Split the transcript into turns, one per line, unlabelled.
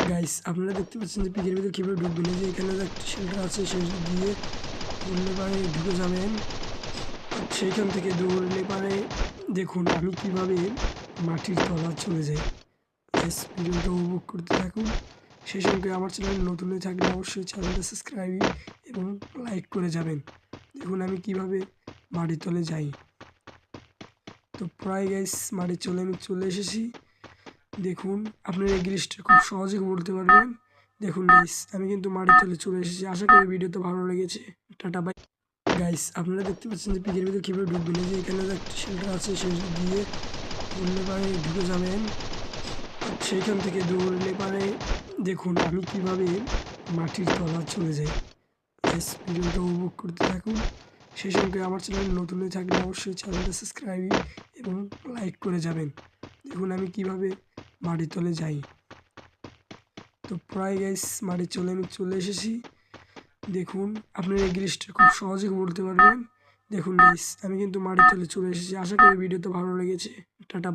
Guys আপনারা দেখতে পাচ্ছেন যে পিকের ভিতরে কীভাবে ঢুকবেন। এই যে এখানে একটা শেল্টার আছে, সেই দিয়ে দৌড়লে পারে ঢুকে যাবেন। সেইখান থেকে দৌড়লে পারে দেখুন আমি কিভাবে মাটির তলা চলে যাই। গাইস ভিডিওটা উপভোগ করতে থাকুন। সেই সঙ্গে আমার চ্যানেল নতুন হয়ে থাকলে অবশ্যই চ্যানেলটা সাবস্ক্রাইব এবং লাইক করে যাবেন। দেখুন আমি কিভাবে মাটির তলে যাই। তো প্রায় গাইস মাটির তলে আমি চলে এসেছি। দেখুন আপনারা এই গ্লিচটা খুব সহজে বলতে পারবেন। দেখুন গাইস আমি কিন্তু মাটির তলে চলে এসেছি। আশা করি ভিডিওটা ভালো লেগেছে। Tata bye. গাইস আপনারা দেখতে পাচ্ছেন যে পিকের ভিতরে কীভাবে ঢুকবেন। এই যে এখানে একটা শেল্টার আছে, সেই দিয়ে দৌড়লে পারে ঢুকে যাবেন। সেইখান থেকে দৌড়লে পারে দেখুন আমি কিভাবে মাটির তলা চলে যাই। গাইস ভিডিওটা উপভোগ করতে থাকুন। সেই সঙ্গে আমার চ্যানেল নতুন হয়ে থাকলে অবশ্যই চ্যানেলটা সাবস্ক্রাইব এবং লাইক করে যাবেন। দেখুন আমি কিভাবে মাটির তলে যাই। তো প্রায় গাইস মাটির তলে আমি চলে এসেছি। দেখুন আপনারা এই গ্লিচটা খুব সহজে বলতে পারবেন। দেখুন গাইস আমি কিন্তু মাটির তলে চলে এসেছি। আশা করি ভিডিওটা ভালো লেগেছে। টাটা।